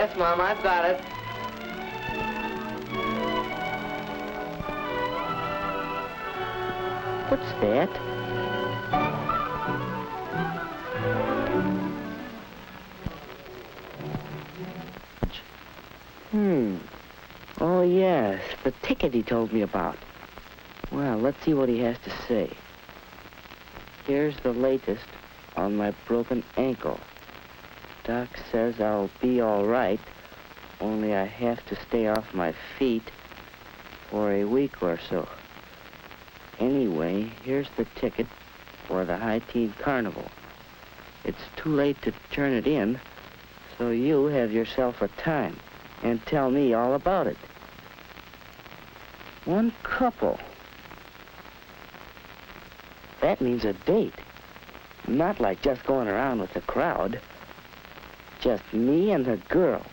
Yes, Mom, I've got it. What's that? Oh, yes, the ticket he told me about. Well, let's see what he has to say. Here's the latest on my broken ankle. Doc says I'll be all right, only I have to stay off my feet for a week or so. Anyway, here's the ticket for the Hi-Teen Carnival. It's too late to turn it in, so you have yourself a time and tell me all about it. One couple. That means a date. Not like just going around with the crowd. Just me and the girl.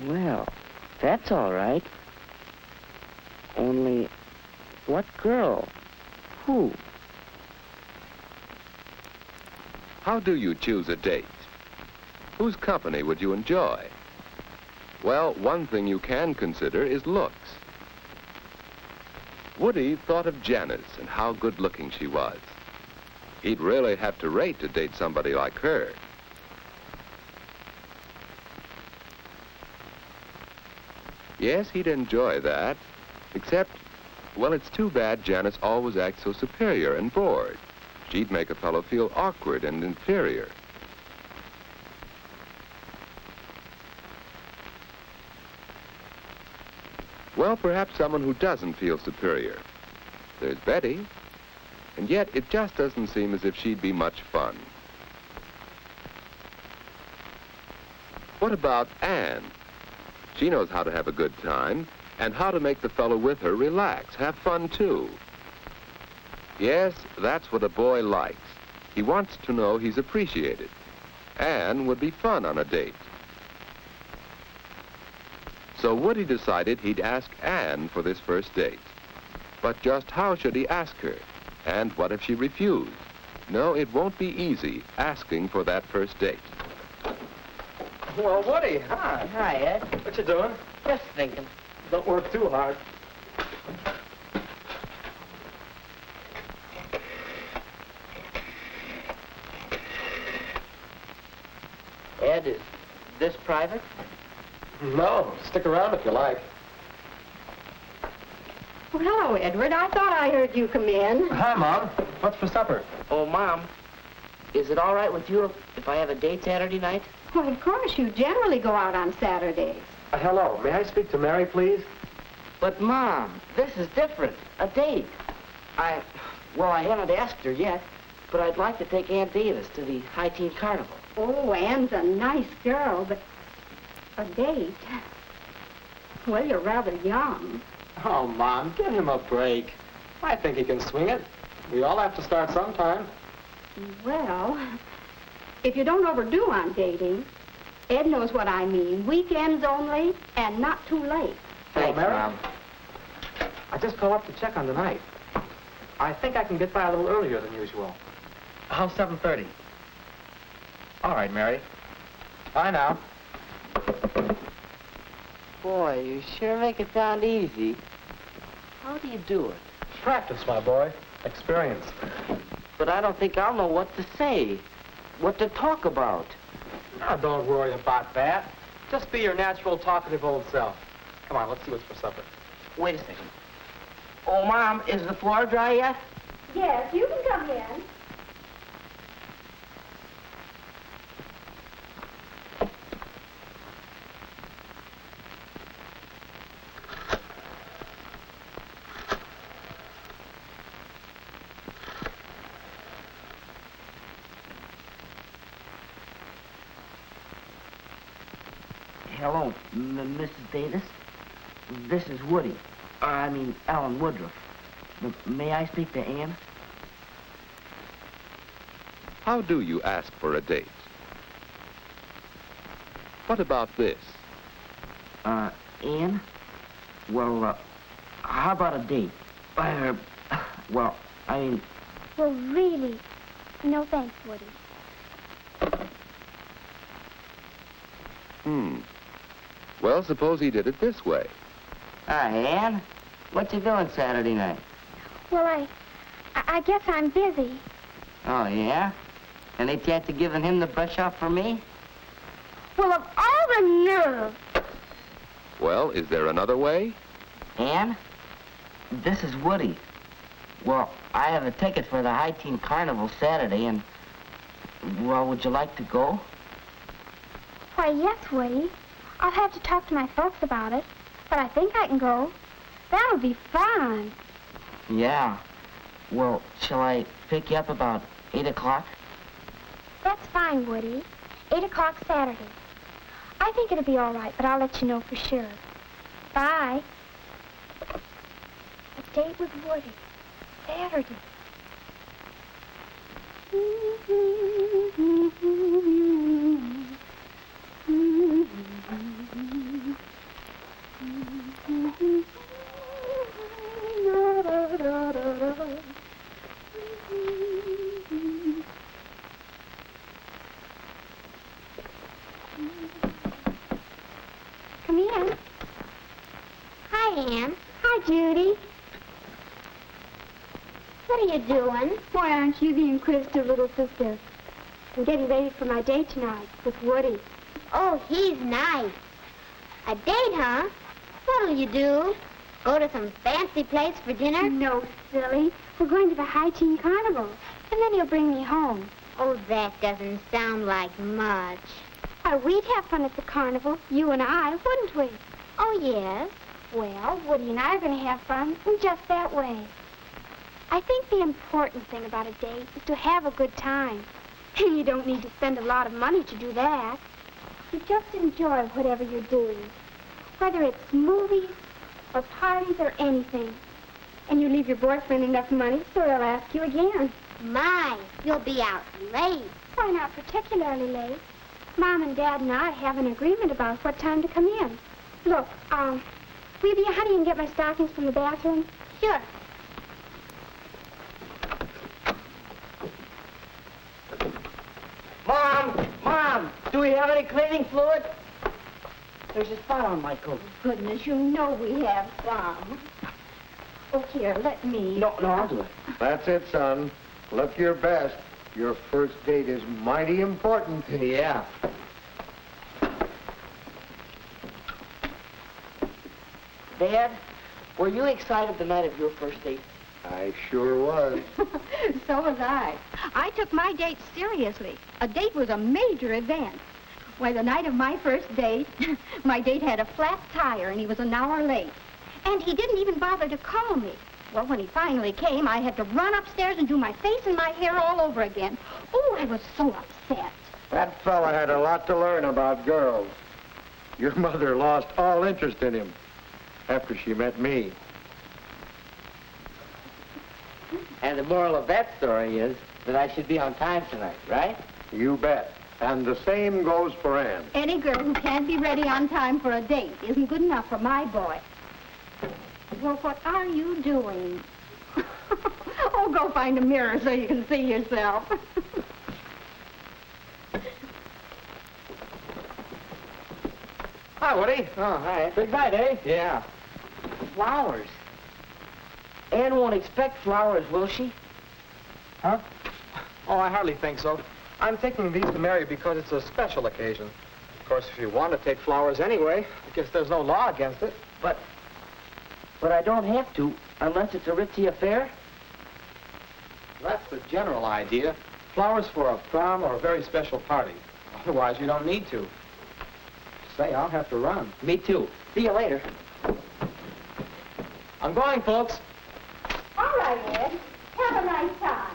Well, that's all right. Only, what girl? Who? How do you choose a date? Whose company would you enjoy? Well, one thing you can consider is looks. Woody thought of Janice and how good-looking she was. He'd really have to rate to date somebody like her. Yes, he'd enjoy that, except, well, it's too bad Janice always acts so superior and bored. She'd make a fellow feel awkward and inferior. Well, perhaps someone who doesn't feel superior. There's Betty, and yet it just doesn't seem as if she'd be much fun. What about Anne? She knows how to have a good time and how to make the fellow with her relax, have fun too. Yes, that's what a boy likes. He wants to know he's appreciated. Anne would be fun on a date. So Woody decided he'd ask Anne for this first date. But just how should he ask her? And what if she refused? No, it won't be easy asking for that first date. Well, Woody, hi. Hi, Ed. What you doing? Just thinking. Don't work too hard. Ed, is this private? No, stick around if you like. Well, hello, Edward. I thought I heard you come in. Hi, Mom. What's for supper? Oh, Mom, is it all right with you if I have a date Saturday night? Well, of course, you generally go out on Saturdays. Hello. May I speak to Mary, please? But, Mom, this is different. A date. Well, I haven't asked her yet, but I'd like to take Aunt Davis to the Hi-Teen Carnival. Oh, Anne's a nice girl, but a date? Well, you're rather young. Oh, Mom, give him a break. I think he can swing it. We all have to start sometime. Well, if you don't overdo on dating, Ed knows what I mean. Weekends only, and not too late. Thanks, Mary. Mom. I just called up to check on the night. I think I can get by a little earlier than usual. How's 7:30? All right, Mary. Bye now. Boy, you sure make it sound easy. How do you do it? Practice, my boy. Experience. But I don't think I'll know what to say, what to talk about. Now, don't worry about that. Just be your natural, talkative old self. Come on, let's see what's for supper. Wait a second. Oh, Mom, is the floor dry yet? Yes, you can come in. Hello, Mrs. Davis. This is Woody. Alan Woodruff. May I speak to Anne? How do you ask for a date? What about this? Anne? Well, how about a date? Well, Well, really, no thanks, Woody. Well, suppose he did it this way. Hi, Ann. What you doing Saturday night? Well, I guess I'm busy. Oh, yeah? Any chance of giving him the brush off for me? Well, of all the nerve. Well, is there another way? Ann, this is Woody. Well, I have a ticket for the Hi-Teen Carnival Saturday, and, well, would you like to go? Why, yes, Woody. I'll have to talk to my folks about it, but I think I can go. That'll be fun. Yeah. Well, shall I pick you up about 8 o'clock? That's fine, Woody. 8 o'clock Saturday. I think it'll be all right, but I'll let you know for sure. Bye. A date with Woody. Saturday. Come in. Hi, Ann. Hi, Judy. What are you doing? Why, aren't you the inquisitive little sister? I'm getting ready for my date tonight with Woody. Oh, he's nice. A date, huh? What'll you do? Go to some fancy place for dinner? No, silly. We're going to the Hi-Teen Carnival, and then he'll bring me home. Oh, that doesn't sound like much. Why, we'd have fun at the carnival, you and I, wouldn't we? Oh, yes. Well, Woody and I are going to have fun in just that way. I think the important thing about a date is to have a good time. And you don't need to spend a lot of money to do that. You just enjoy whatever you're doing, whether it's movies or parties or anything. And you leave your boyfriend enough money so he'll ask you again. My, you'll be out late. Why, not particularly late. Mom and Dad and I have an agreement about what time to come in. Look, will you be a honey and get my stockings from the bathroom? Sure. Mom, do we have any cleaning fluid? There's a spot on my coat. Goodness, you know we have some. Oh, here, let me. No, I'll do it. That's it, son. Look your best. Your first date is mighty important. Yeah. Dad, were you excited the night of your first date? I sure was. So was I. I took my date seriously. A date was a major event. Why, the night of my first date, my date had a flat tire and he was an hour late. And he didn't even bother to call me. Well, when he finally came, I had to run upstairs and do my face and my hair all over again. Oh, I was so upset. That fella had a lot to learn about girls. Your mother lost all interest in him after she met me. And the moral of that story is that I should be on time tonight, right? You bet. And the same goes for Ann. Any girl who can't be ready on time for a date isn't good enough for my boy. Well, what are you doing? Oh, go find a mirror so you can see yourself. Hi, Woody. Oh, hi. Big night, eh? Yeah. Flowers. Ann won't expect flowers, will she? Huh? Oh, I hardly think so. I'm taking these to Mary because it's a special occasion. Of course, if you want to take flowers anyway, I guess there's no law against it. But I don't have to, unless it's a ritzy affair. That's the general idea. Flowers for a prom or a very special party. Otherwise, you don't need to. Say, I'll have to run. Me too. See you later. I'm going, folks. All right, Ed. Have a nice time.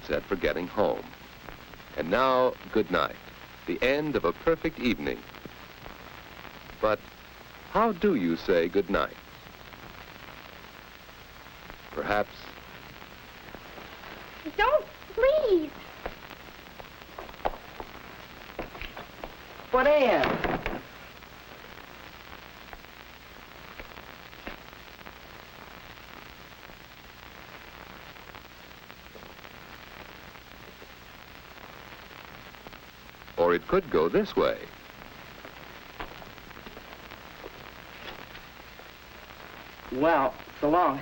had said for getting home. And now, good night. The end of a perfect evening. But how do you say good night? Perhaps... Don't, please. What, Ann? Or it could go this way. Well, so long.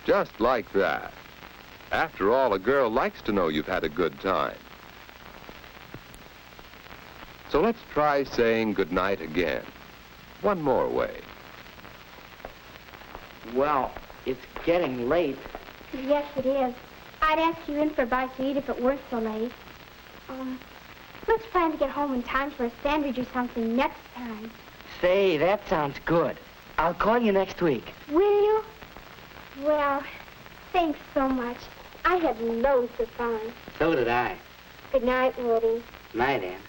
Just like that. After all, a girl likes to know you've had a good time. So let's try saying goodnight again. One more way. Well, it's getting late. Yes, it is. I'd ask you in for a bite to eat if it weren't so late. Let's plan to get home in time for a sandwich or something next time. Say, that sounds good. I'll call you next week. Will you? Well, thanks so much. I had loads of fun. So did I. Good night, Woody. Night, Ann.